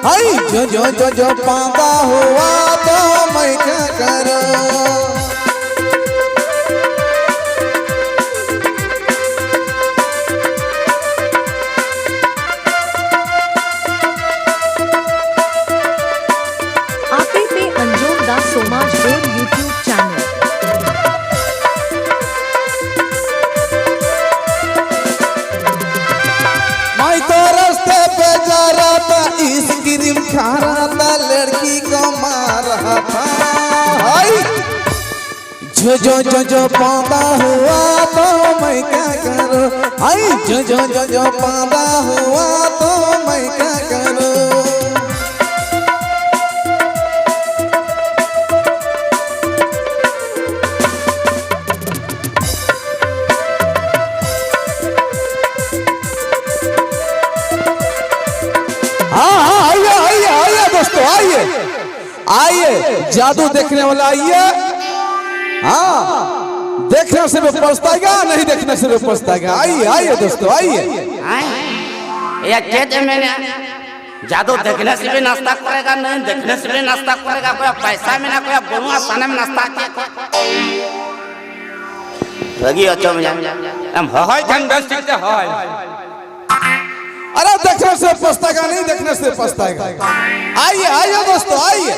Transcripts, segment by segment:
हाय जो पादा हुआ तो मैं क्या करूं। समाज बोर्ड यूट्यूब चैनल। मैं तो रास्ते पे जा रहा था, आइसक्रीम खा रहा था, लड़की को मार रहा था। जो पादा हुआ तो मैं क्या करूं। हाय जो पादा हुआ तो मैं क्या करूं। दोस्तों आइए आइए, जादू देखने वाला आइए। हाँ, देखने से भी पछताएगा, नहीं देखने से भी पछताएगा। आइए आइए दोस्तों आइए। जादू देखने से भी नाश्ता करेगा, नहीं देखने से भी नाश्ता करेगा। कोई पैसा में ना, कोई बनुआ साने में नाश्ता लगी अच्छा में हम होय जंगल ठीक है होय। अरे देखने से पछताएगा, नहीं देखने से पछताएगा। आइए आइए दोस्तों आइए।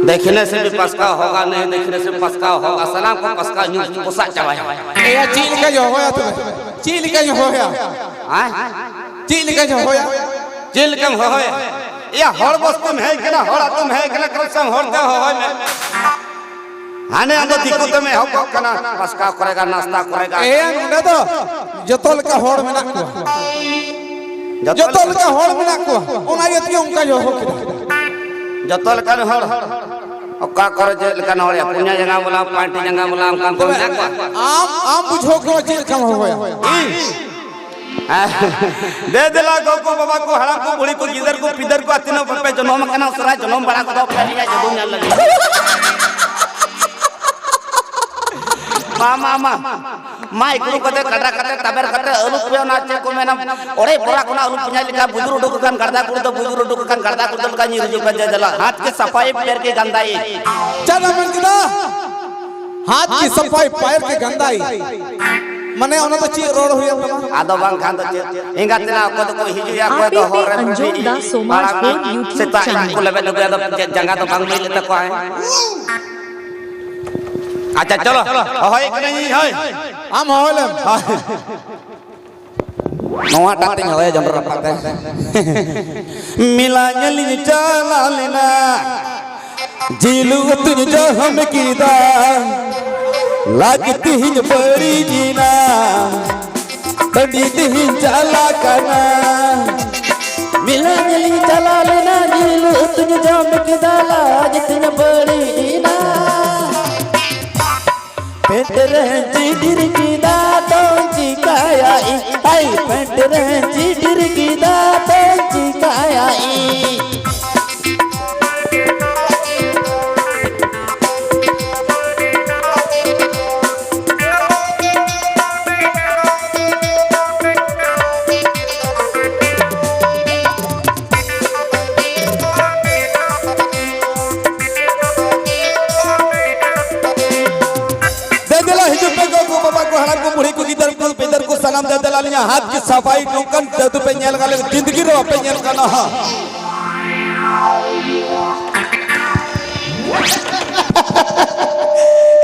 देखने से भी पछता होगा, नहीं देखने से पछता होगा। सलाम को पछता न्यूज़ पोसा चलाया। ये चील का जो होया तुम्हें, चील का जो होया, चील का जो होया, चील कम होया। ये हर वस्तु में है कि ना, हर तुम है कि ना, करम होते हो में हाने अंदर दिखो तो मैं हो कना पसका करेगा, नाश्ता करेगा। ए ना तो जतोल का होड़ में ना को, जतोल का होड़ में ना को ओना यति उनका जो हो जतोल का होड़ और का करे जे का होड़ पुण्य जगह बोला, पार्टी जगह बोला, काम को ना को आम बुझो को चीज कम हो गया। दे दिला गो को बाबा को, हड़ा को, बुढ़ी को, गिदर को, पिदर को, तीनों पे जन्म कना सरा जन्म बड़ा को फैलिया जदू न लगे। मामा माई गुरु कते कटा कटे तबर कटे अलु पे नाचे को मेना ओरे बोरा कोना अलु पुnya लिखा बुजुर्ग डुक कान गर्दा कुड़ तो बुजुर्ग डुक कान गर्दा कुड़ तो कान निरजु का देला हाथ के सफाई पैर के गंदाई। चल मन किदा हाथ की सफाई पैर के गंदाई मने ओना तो ची रोड होया तमा आदो बांग खान तो इंगा तना को तो हिजु या को तो हो रे अंजुम दा समाज बोर्ड यूट्यूब चैनल को लेबे लगे तो जगह तो बांग मिले तो को है। अच्छा चलो होय कि नहीं होय हम होलम नवा टाटिंग होय जमर पाते मिला जली चला लेना जिलु तुन जो हम कीदा लागती हिन बड़ी जीना पंडित हिन चला करना मिला जली चला लेना जिलु तुन जो हम कीदा लागती हिन बड़ी जीना पेंटर चिडिर की दातों चिकाया आई पेंटर चिडिर की दातों चिकाया सलाम दे दलालिया हाथ की सफाई टोकन दे पे नेल गाले जिंदगी रो पे नेल का ना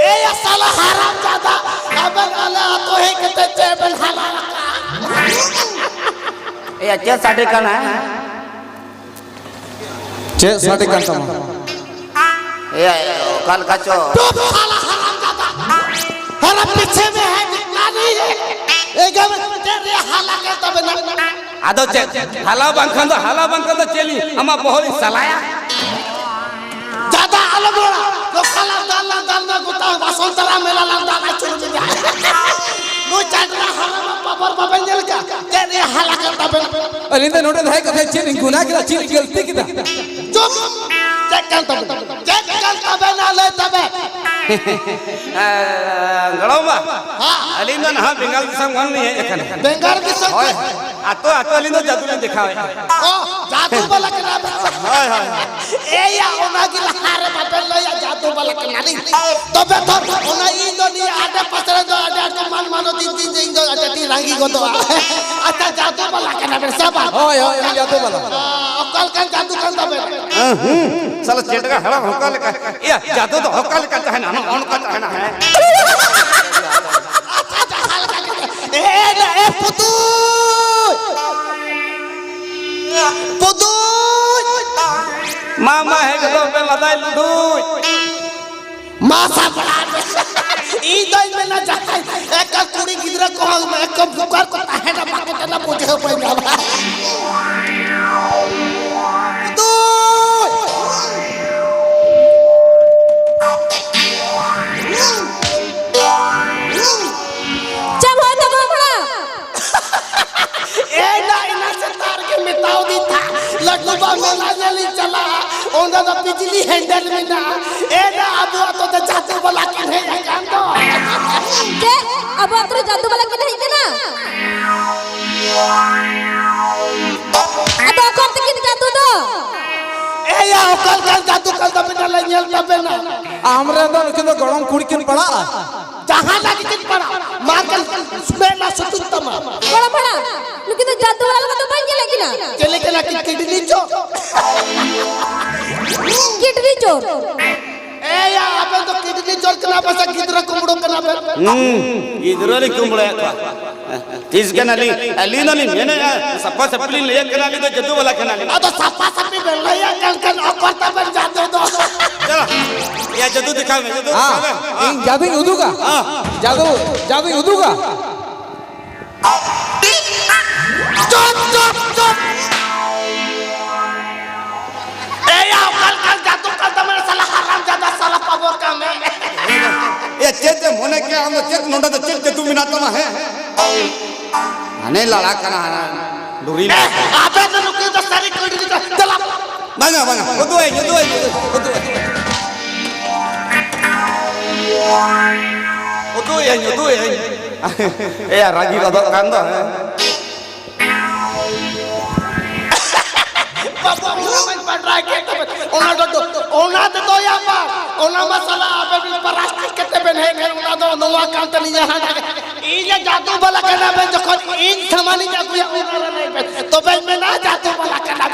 ए या साला हराम ज्यादा अबल वाला तो है कि टेबल हलाल ए अच्छा साढ़े का ना छे साढ़े का समा ए कल का चो तो साला हराम ज्यादा हरा पीछे में है निकाली एगम तेरे हाला के तब ना आदो चे हाला बंखन तो चली हमा बहुत सलाया ज्यादा अलग हो तो खाला दाल गुता वसंतरा मेला लंदा ना चुन जा नो चाटरा हराम पापर बाबन जल का तेरे हाला के तब अरे इंदा नोटे है कथे चीन गुनाह के चीन गलती की दा चुप चेक कर तब ना ले तब गड़ोमा हाँ अली ना हाँ बंगाल दिसम वन नहीं है एखन बेंगाल की सब ओए आतो अली ना जादू ने दिखावे ओ जादू वाला के नाम हाय हाय ए या ओना की लहारे बापे ले या जादू वाला के नानी तबे तो ओना ई दो नी आटे पसरे दो आटे को मान मानो तीन तीन दिन दो आटे ती रांगी को दो अच्छा जादू वाला के नाम सब ओए ओए जादू वाला अकल का जादू कर दबे साला चेट का हड़ा होकल का या जादू तो होकल का है ना ऑन का है ना है ए पुतू पुतू मामा है तो पे लदाई लडू मासा बड़ा ई दई में ना जाए एक कुड़ी गिदरा को एक बुकार को है ना बाके ना पूछे पे ना पुतू जब हो तो बड़ा ए ना इना से तार के मिटाओ दी था लड्डूबा मेला जली चला ओंदा तो बिजली हैंडल में ना ए ना अब तो जादू वाला के है जान दो के अब अत्र जादू वाला के नहीं के ना अब करते कि जादू दो ए या ओकल का जादू कर दबे ना लइयल दबे ना हमरा तो किन गरम कुड़ी किन पड़ा जहां लगी किन पड़ा मारकल स्मेला सुतुतम बड़ा बड़ा लेकिन तो जादू वाला का तो बन गेला कि ना चले के ना किडनी जो किडनी चोर ए या अब तो किडनी चोर के ना बस गिदरा कुमड़ो के ना इधरली कुंबड़े इसके नाली अली नाली मैंने सप्पा सप्पली ले के नाली तो जद्दू वाला के नाली अब तो सप्पा सप्पी में लया कन अकरता बन जादू दो चलो या जद्दू दिखा मैं जद्दू हां इन जादू उदू का जादू जादू उदू का चुप चुप चुप ए या कल जादू कर दे मेरे साला हराम ज्यादा साला पावर का में ये चेत होने के हम चेत नोंडा तो चेत तू मिनाता ना है अने लड़ा कना डोरी अबे तो नुकी तो सारी कोड़ी का चला बांगा बांगा वो तो है ए यार रागी का तो कांदा है बाबू मन पड़ रहा है के ओना तो या पा ओना मसाला अबे भी प्लास्टिक के बन है घर ओना तो नवा काम तो नहीं यहां ई जे जादू वाला के नाम है जखन इन सामानी जादू या ओना नहीं तो बे में ना जादू वाला के नाम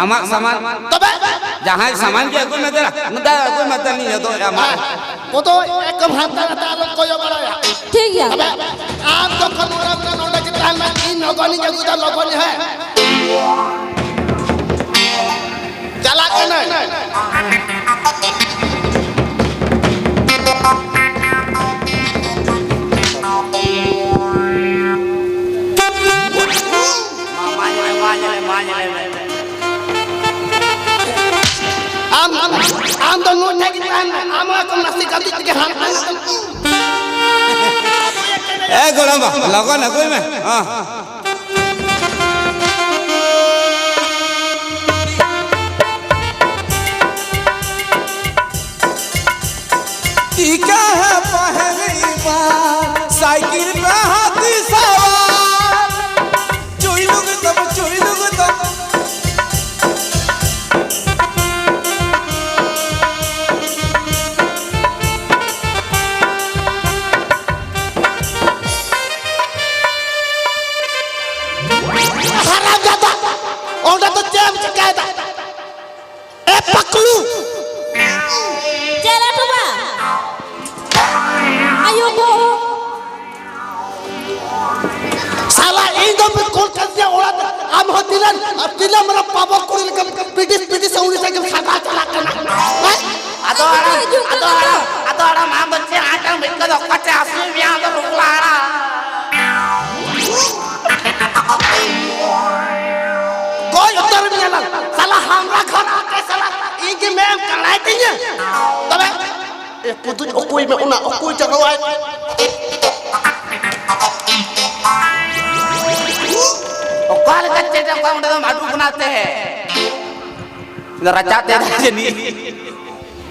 आमा सामान तो बे जहां सामान के कोई मत कोई मत नहीं है तो आमा वो तो एक भांता तालो कोयो बड़ा ठीक है अबे आप तो खनोरा अपना नोना के टाइम में इन नगनी जादू दा लगनी है चला के नहीं आम तो नोट है कि आम को नसी कर दी के हां ए गोलमा लगन है कोई में हां टीका है पहली बार साइकिल पे हाथी सवार चोरी लोग तब हराम जादा ओंडा तो जेब चकायदा ए पकलू चला तो बा आयो गो साला इन दो में कौन कर दिया ओड़ा हम हो दिलन अब दिला मेरा पापा कुड़ी के पीटी से उड़ी से के सादा चला करना अदोड़ा मां बच्चे आटा मिलकर तो कच्चे आसमी भी आदो रुकलाड़ा कोई उत्तर नहीं आला साला हमरा घर आके साला इनकी मैम कराई देंगे तबे ए पुतु कोई में उना कोई जगह आए और काल कच्चे जब काम माडू बनाते हैं रचाते हैं नहीं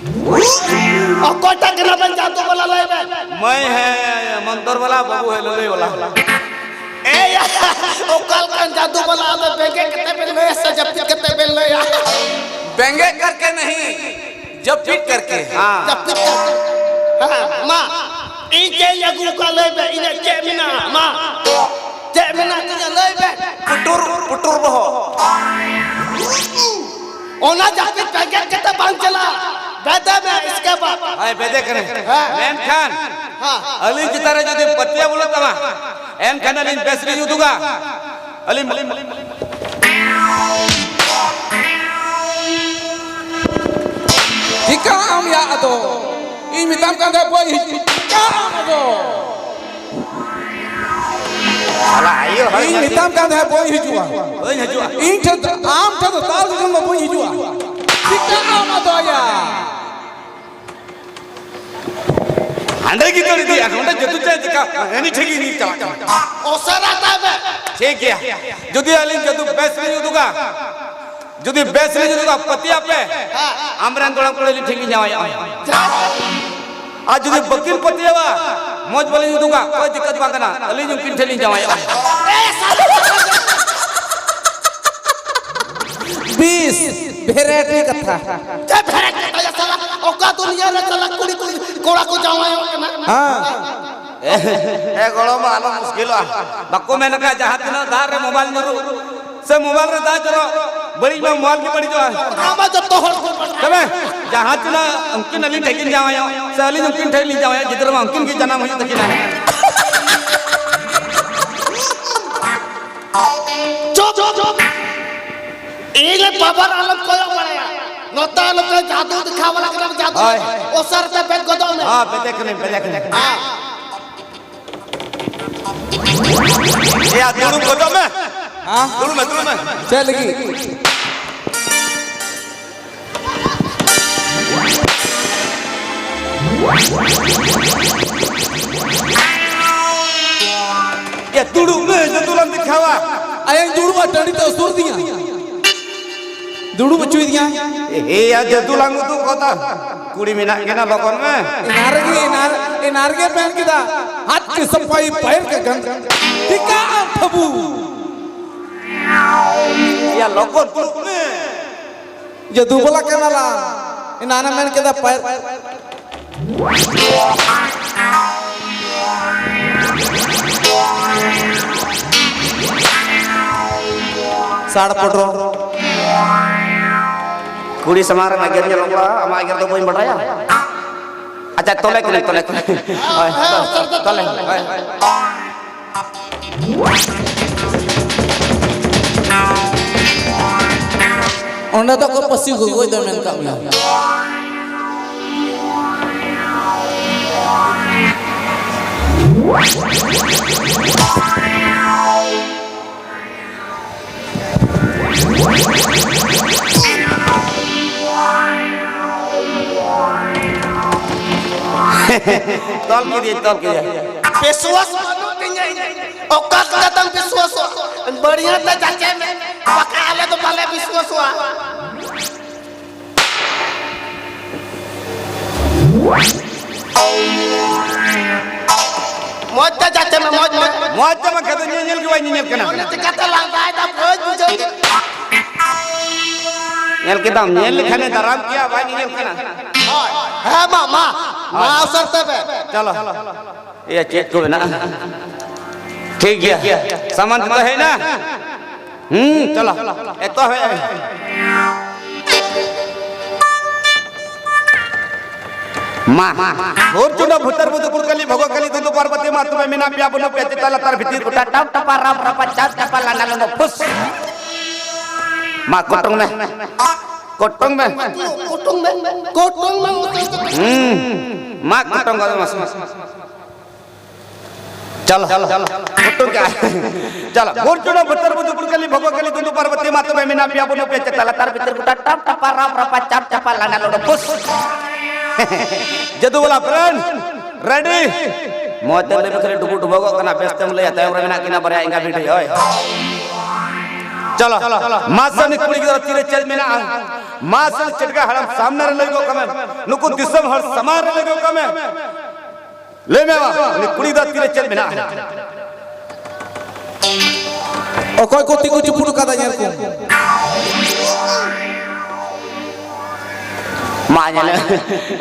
और कोटा के ना बन जादू वाला ले बे मैं है मंदर वाला बाबू है लले वाला ए ओ कल का जादू वाला में बेगे कितने बिल में से जब कितने बिल में बेंगे करके नहीं जब फिट करके हां जब फिट हां मां ई जे लगू का ले बे इने जेमिना मां जेमिना के ले बे पुटुर बहो ओना जाके पैकेट कितने बांध चला बेदे में इसके बाद हाय बेदे करे मैन खान हां अली जितारे जदि पतिया बोलो तमा एन खान अली बेसरी जुदुगा अली Hikam ya ato. Ini tam kan dah boy hikam ato. साला आयो Ini tam kan dah boy hijua. ओइ हजुआ Ini thad am thad tal kan boy hijua. Hikam ato ya. अंडे की तोड़ी दी अंडे जतु चाहे दिखा यानी ठगी नहीं चला ओसर आता है ठीक है जदि अली जदु बेसरी जुदुगा जदि बेसरी जुदुगा पतिया पे आमरान तोड़ा कोले ठगी जावा आज जदि बकील पतिया बा मौज बोले जुदुगा कोई दिक्कत बा ना अली जो किन ठगी जावा 20 भेराइटी कथा जे भेट के साला ओका दुनिया रे चला कुड़ी कुड़ी कोड़ा को जावायो ना हां ए गलो मानो मुश्किल बक्को मैंने कहा जहां तना दार रे मोबाइल नरु से मोबाइल रे दा जरो बड़ी में मोबाइल की बड़ी जो रामा जो तोहर तबे जहां तना अंकिन अली ठगिन जावायो से अली अंकिन ठगिन जावायो जिधर में अंकिन की जन्म हुई तकिन है चुप एले बाबर आलम कोयो बड़या नोता आलम का जादू दिखावला के जादू ओसर पे बेट गोदो में हां पे देखने हां या दुरु गोदो में हां दुरु में चल गई ये दुरु में जतुलम दिखावा आयन जुड़ू बा टंडी तो सुर दिया दुड़ू बचुई दिया ए या जतुलंग तू कोता कुड़ी मिना के ना लोगन में नारगे पहन के दा हाथ की सफाई पैर के गंद टिका फबू या लोगन तू ये दुबला के नाला नाना मैन के दा पैर साड़ पटरो कुड़ी समार नगर nya lomba ama agar to boin badaya acha tolek onda to ko pasi gogoi da men kam ya tol ki dia विश्वास मानो किंजे ओका कदम विश्वास बढ़िया त जाके में पकाले तो पहले विश्वास हुआ मौज त जाके में मौज में kata nyel ki wani nyel kana ओने कता लगता है त भोज बुझो nyel kita nyel khane daram kiya wani nyel kana है मामा मां अवसर तबे चलो ये चेक को ना ठीक है सामान तो है ना चलो ये तो है मां और चुना भुतर बुद कुड़कली भगोकली दुदु पार्वती मा तुम्हें मीना पिया बनो पेते तला तर भीतर गुटा टप टपा राम रपा चार टपा लाना लो फुस मां कोटंग में मां कोटंग का मस चलो कोटंग क्या चलो और चुना भुतर बुद कुड़कली भगोकली दुदु पार्वती मा तुम्हें मीना पिया बनो पेते तला तर भीतर गुटा टप टपा राम रपा चार टपा लाना लो फुस जदू वाला फ्रेंड रेडी मोते ले बखरे डुबु डुबगो कना बेस्ते ले आता है मेना किना बरे इंगा भिडी होय चलो मासन कुड़ी की तरफ तीरे चल मेना मासन चटका हड़म सामने रे लगो कमे नुकु दिसम हर समार रे लगो कमे ले मेवा नि कुड़ी दा तीरे चेत बिना अकोय को तिकु चुपुड़ कादा यार को मा जाने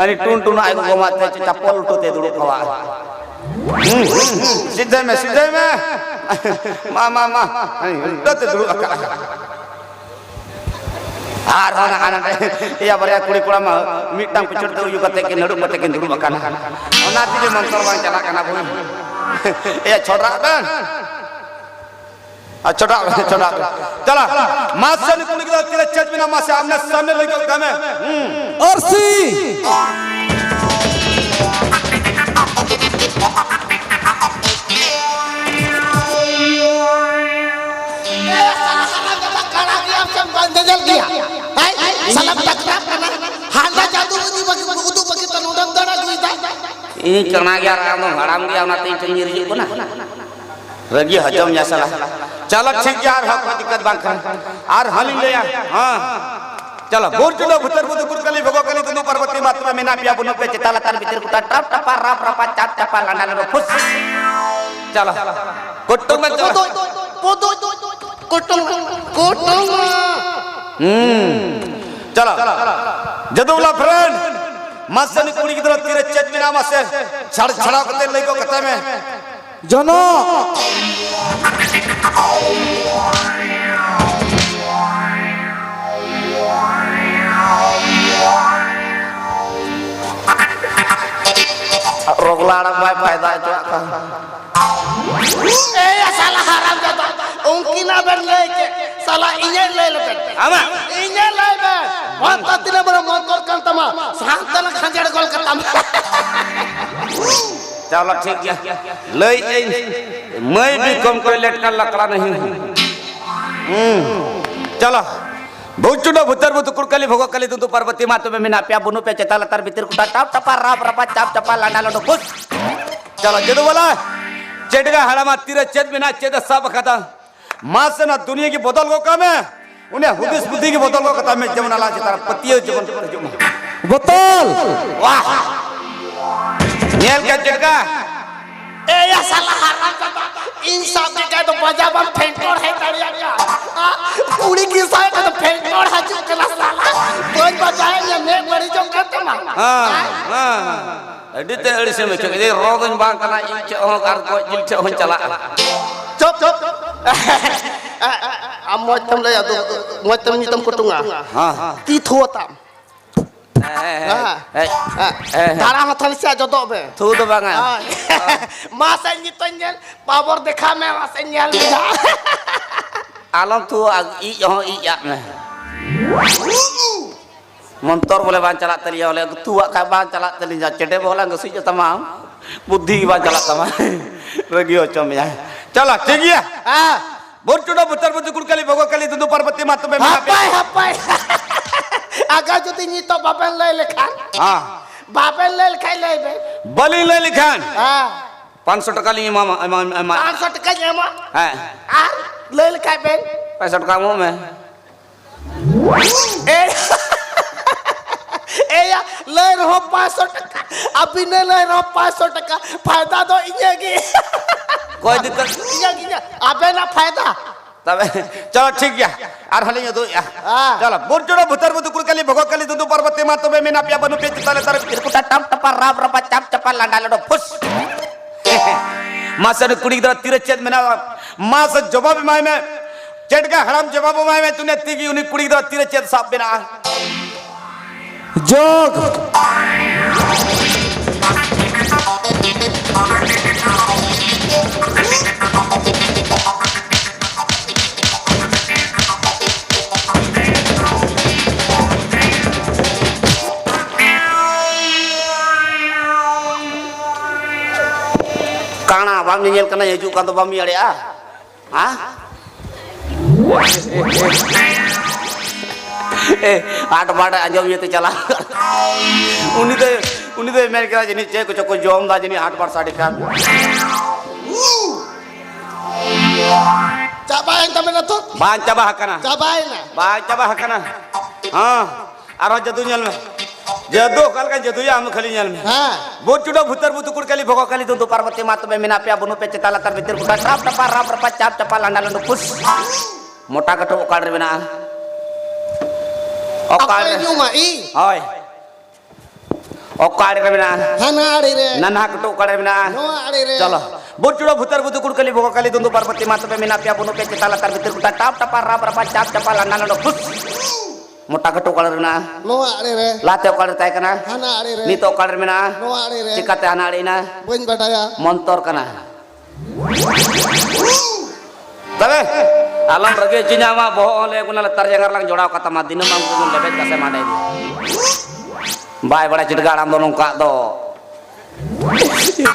अरे टून टून आए को माते चप्पल उठोते दुड़ो खवा सीधे में मा उठोते दुड़ो हार होना खाना या बरिया कुड़ी कुड़ा मा मिटटांग पिचड़ तो यू कते के नडु मते के दुड़ो मकाना ओना तिजे मंतर बांग चला कना भूल ए छोड़ा बन छोड़ा चला मासे ने कुड़ी के तेरे चेत बिना मासे आमने सामने लगो कमे Arsi salam takrab kana handa jadu ni bagi udu bagi tanudam dana duita ini kena gya ram haram gya na tin tin yiri ko na ragi hajam ya salah चलो ठीक यार हो कोई दिक्कत बात कर आर हली ले यार हां चलो बोर चलो भुतर बुद कुरकली भगो कली तनु पर्वती मात्रा में ना पिया बुनो पे चिताला तार भीतर कुटा टप टपा राप रपा चाप चपा लांडा लो फुस चलो कोट्टो में चलो कोट्टो चलो जदुला फ्रेंड मसन कुड़ी की तरफ तेरे चेत बिना मसे छड़ छड़ा करते लइको कथा में जनो रोगलाड़ा बाय फायदा जो का ए साला हराम जाता उनकी ना बन ले के साला इने ले ले आमा इने ले बे बहुत कतने बड़ा मत कर कंतमा सांतन खंजड़ गोल करता चलो ठीक है ले मैं भी कम कोई लटका लकड़ा नहीं चलो बहुचुडो भुतर बुत कुड़कली भगो कली तू पर्वती मातो में मिना पिया बुनु पे चताला तार भीतर कुटा टप टपा राप रपा चाप चपा लांडा लो फुस चलो जदू बोला चेटगा हड़मा तीरे चेत बिना चेत सब खाता मां से ना दुनिया की बोतल को कम है उन्हें हुदिस बुद्धि की बोतल को कथा में जमुना ला चितार पतियो जमन बोतल वाह नेल का चेटगा ए या साला हराम जाता इंसान के कह तो पंजाबम फेंटोड़ है तड़िया का पूरी की साइड तो फेंटोड़ है चुकला साला कोई बचाए या मैं बड़ी जो करते ना हां एडिते एडिसे में चके रोदन बांग कना इच ओ कार को जिलचे होन चला चुप am moitam le ya tu moitam ni tam kutunga हां ti thuatam Darah hotel sia jodoh be. Thu tu bangan. Masa nyitonyel power dekha me masa nyel. Alam tu i ya me. Motor boleh ban calak tali oleh tua ka ban calak tali cede bola ngasi je tamam. Buddhi ban calak tamam. Lagi ocom ya. Chala ठीक है हां bore चुडो बुतर बुत कुड़कली भगो कली तू पर्वती मातो में हापाय आगा जति नि तो बापन ले लेखान हां बापन ले लेखाय लेबे बलि ले लिखान हां 500 टका ली मामा 500 टका लेमा हां आ ले लेखाय बे 65 टका मुंह में ए या ले रहो 500 टका अभी ने ले रहो 500 टका फायदा तो इनेगी कोई दिक्कत इनेगी अबे ना फायदा तबे चलो ठीक है आर हले दो या चलो बुरजुड़ो भुतर बुत कुड़कली भगो कली तू पर्वती मातो में मिना पिया बनु पे चिताले तार कुटा टप टपा राप रपा चाप चपा लांडा लडो फुस मासर कुड़ी दर तीरे चेत में ना मास जवाब माय में चेट का हराम जवाब माय में तूने तीगी उनी कुड़ी दर तीरे चेत साफ बिना जोग काना balm nyel kana hiju kan to bam yare ah ha आठ बाट अंजम ये तो चला उन्हीं तो मेरे क्या जिन्हें चेक कुछ जोम दा जिन्हें आठ बाट साढ़े का cabain tapi na to बांचा बाहकना cabain na बांचा बाहकना हाँ आरो जदू nyal में जदू कल का जदू या हम खाली nyal में हां बोट चुडो भुतर बुतुकुड़ कली भगो कली तो पार्वती मात में मिना पे बुनु पे चताला तर भीतर कुटा टाप टपा राप रपा चाप टपा लांडा लंडू पुस मोटा कटो ओकाड़ रे बना ओकाड़ apa nyuma i होय ओकाड़ रे बना hana ade re नन्हा कटो ओकाड़ रे बना no ade re चलो बोट चुडो भुतर बुतुकुड़ कली भगो कली तो पार्वती मात में मिना पे बुनु पे चताला तर भीतर कुटा टाप टपा राप रपा चाप टपा लांडा लंडू पुस मोटा कटो ओकाड़ रे बना no ade re लाते ओकाड़ ताय कना hana ade re नीतो ओकाड़ रे बना no ade re चिकाते हना अड़ीना bain badaya मंतर कना तबे alam rage cinyama bohong le guna letar jangar lang jodoh kata madina mampu gun lebet kase madai bai bada cidga ram donong kak do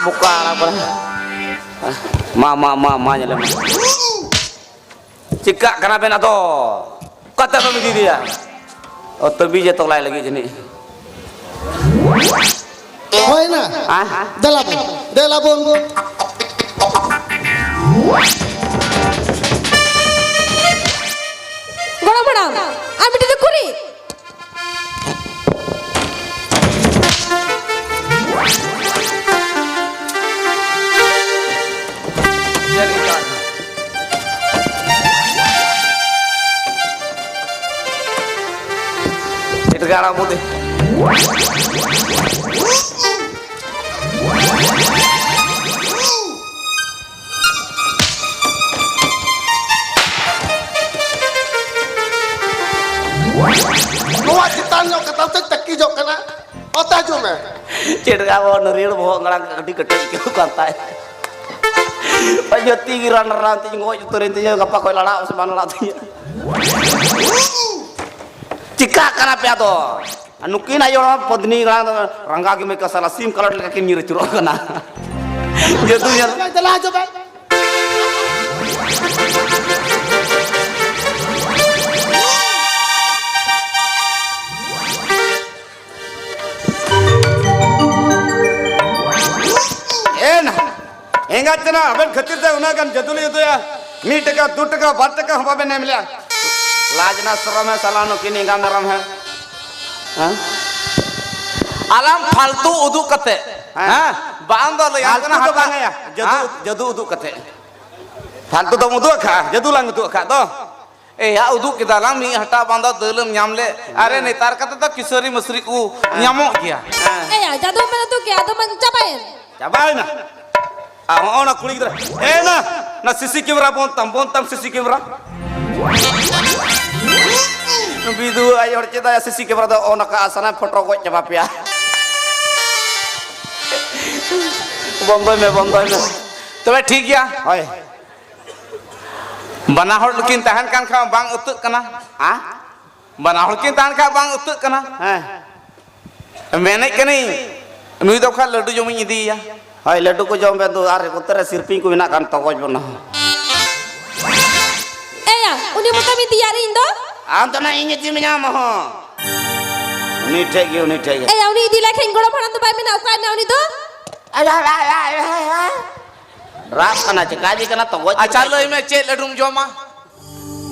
buka apa ma nyale cikak kana bena do kata kami diri ya oh tebi je tok lai lagi jeni hoy na ah delabon গড়া madam আমি তো করি cidga ram putih noa citanyo kata tekki jok kana ota jo me cidga wo nerir bohong ngarang di ketek ke kantai pajoti giran ranti ngoy turin tinya ngapa koy lala semana latinya cika kana pe ato anukin ayo podni ngarang rangga ki meka salah sim kalau leka nyir curo kana jatuhnya dela jo be Enggak cina, ben kecil teh una kan jadul itu ya. Ni teka, du teka, bat teka, apa ben nemlia. Lajna seram है सालानो किनी गाम नरम है. alam faltu uduk kate हाँ bang do le yang फालतू kana तो hata bang ya. Jadu uduk kate. फालतू तो uduk kah, jadu lang uduk kah to. ya uduk kita lang mi hata bang do dalam nyamle are netar kate to kisori masri ku nyamok kia এই জাদু মেলা তো কি আদম চাপায়েন Coba na. Ah, na kulit kita. Na sisi kamera bontam sisi kamera. Bidu ayo cerita ya sisi kamera to ona ka asana foto ko coba ya. Bondoy me. तबे ठीक गया Oi. बना हड़ लुकिन तहन कान खा बांग उतुक कना Ah? बना हड़ किन तहन खा बांग उतुक कना मेने कनी नुई दो खा लड्डू जमी इदी या Oi, ladu ko jom be tu are utere sirping ko bina kan tokoj bona. এই উনি মোটামি দিয়ারি Indo Anto na inget ji menyama ho. Ni tegi. এই উনি দিলা খেন গড়া ভাড়া তো পাইবে না উকাই না উনি তো Ras kana cekaji kana tokoj. अच्छा लो इमे चे Laddu जोमा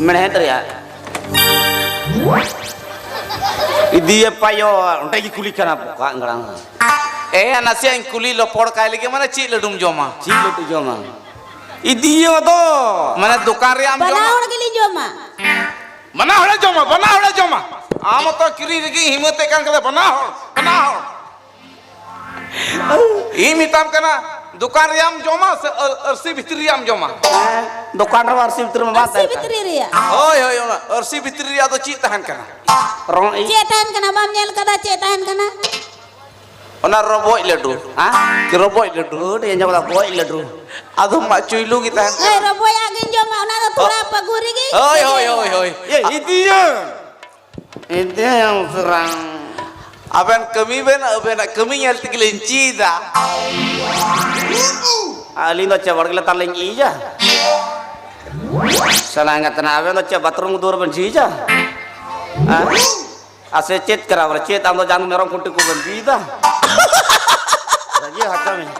Menhen ya. Idiye payo untagi kulikan apa ka ngarang. नसिया कुली लोपड़ काय लगे माने चे Laddu जोमा Cilo tu joma. Idiye to. माने दुकान रे आम जोमा বানাওড় গলি জমা बना हड़े जोमा आम तो किरी रगी हिम्मत कान कले बना हड़ ई मिताम कना दुकान रे आम जोमा से अरसी भितरी आम जोमा Dokan rawar sim terima mata. সি ভিতরে রিয়া ओय अरसी भितरी आ तो ची तहन कना Rong i. চেতান কানা বাম নেল কাদা চেতান কানা ओना रोबोय लड्डू Ah? कि रोबोय Laddu Udah yang jawab boy ledru. आदो मा चुइलू की तहन এই রবয়া গেন জমা ওনা তো তোরা পগুরি গি ओय Ya idiye. Idiye yang serang. अबेन कमी बेन अबेन कमी यल तिकलेन चीदा Alin do cewar gila tarling ija. Salah nggak tenang, awen do cewar batrung dur bencija. Ase cet kerawal cet, ando jangan merong kunti kuben bida. Lagi hakam ini.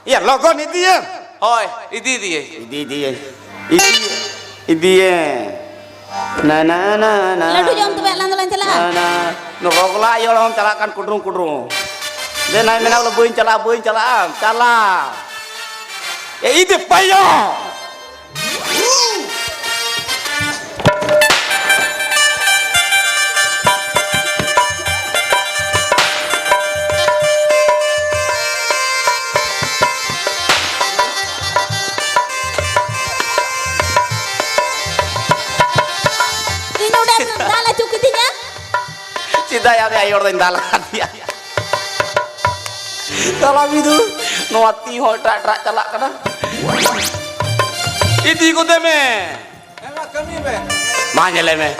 Iya logon itu ya. ओय इदी दिए Idi. Na. লডু জম তো বেলা দলান চলা Nah, rogla yo orang calakan kudrung. Dia naik menang lo buin cala. Ya itu payo. Ini udah dalah cukitinya. Tidak ya ayo orang dalam dia. Dalam itu nuati hotak calak kana. Itu ikut deme. Emang kami be. Mana leme?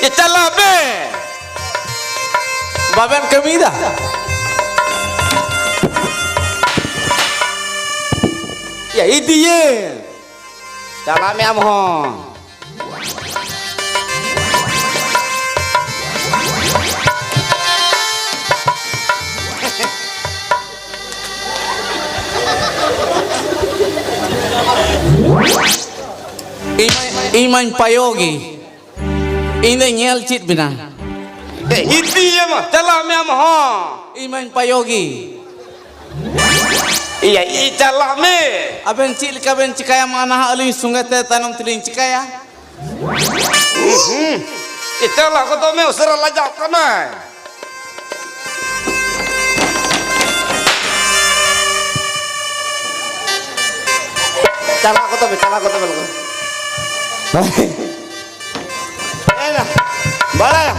Ya calak be. Baben kami dah. Ya itu ye. Calak me amho. Iman payogi. Ini nyel cit bina. Itu ye mah calak me amho. Iman payogi. Iya calak me. Aben cil kaben cikaya mana alih sungai teh tanam teling cikaya. Calak ko to me usara lajak kana. Calak ko to belko. Enak. Bara.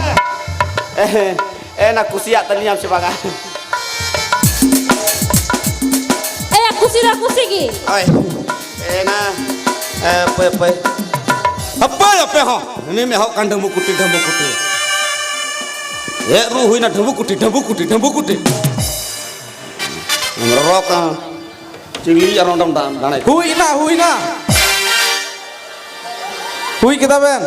Enak kusiak taniam sebagai. Kusi gi. Oi. Enak. Apa ya pe ho? Ini me ho kan dambu kuti. Ya ruhuina dambu kuti. Ngerok. Cili arong dam danai. Hui na. Hui kita ben.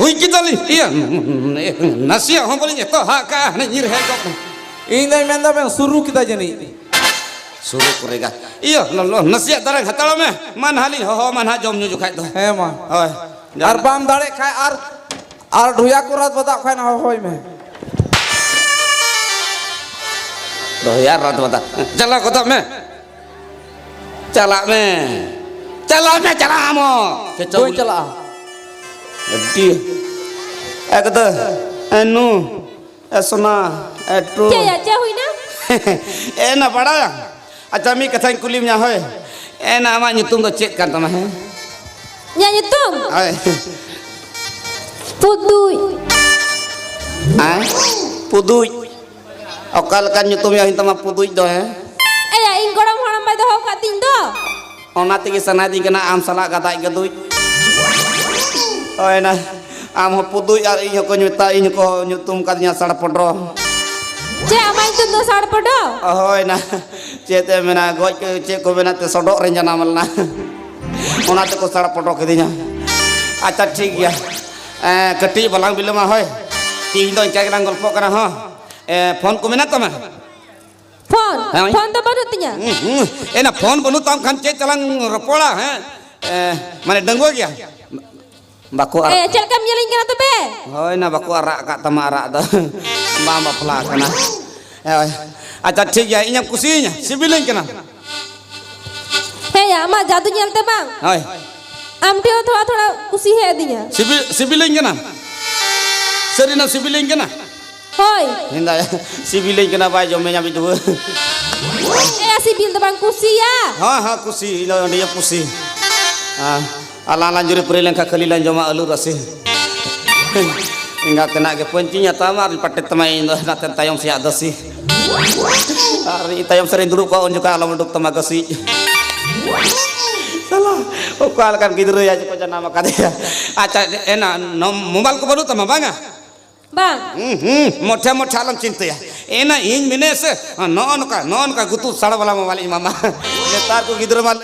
Hui kita li. Iya. Nasi ho boleh to ha ka nyir he kok. Ini menda ben suruh kita jeni. Suruh kurega. Iya, lo nasihat darang hatalo me. Man halin ho man ha jom nyu khai to. Hema. Oi. Ar bam dale khai ar dhuya kurat bata khai na hoi me. Doh ya rat bata. Cala ko to me. Cala mo. Hui cala. Jadi. Kata anu asna etro. Caya huina. Enak pada. Acha mi kathain kulim nya hoy. Enak ama nyutum do cek kan tama he. Nya nyutum. Ai. Puduy. Okal kan nyutum ya hintama puduy do he. Ya ing gorong haram bai doh ka tindo. Ona tigi sanadi kena am salak kata ikeduy. Oh enak. Am puduy ar inyo ko nyuta inyo ko nyutum katnya sar podro. Cek amai tu no sar podo. Oh enak. Cete mena goj ke cek ko mena te sodok rencana malna. Ona te ko sar podro kedinya. Acha ठीक ya. Keti balang bilang mah hoy. Tindo cek nang golpo kana ho. Phone ko mena tama. Phone to baru tinya. Enak phone bonu tam kan cek talang ropola he. Mana denggo ya. Baku arak. Cek kam yeling kana to be. Hoy na baku arak kak tama arak to. Mama pelak kana. Acha ठीक ya inya kusinya sibiling kana. Ya ama jadu nyelte bang. Hoy. Amti थोड़ा kusi है दिया. Sibiling kana. Serina sibiling kana. Hoy. Hinda sibiling kana ba jome nya bitu. Sibil to bang kusi ya. Ha kusi ilo dia kusi. Ala lanjuri perilang kakalilan joma alu rasi. Ingat kena ke pencinya tamar patet tamai indo naten tayong siya dasi. Ari tayong sering duduk kau juga alam duduk tamagasi. Salah. Ukal kan gidru ya ko nama kadya. Acha ena mobile ko baru tama banga. Bang. Mocha alam cinta ya. Ena in mine se non ka gutu sala wala mobile mama. Netar ko gidru mal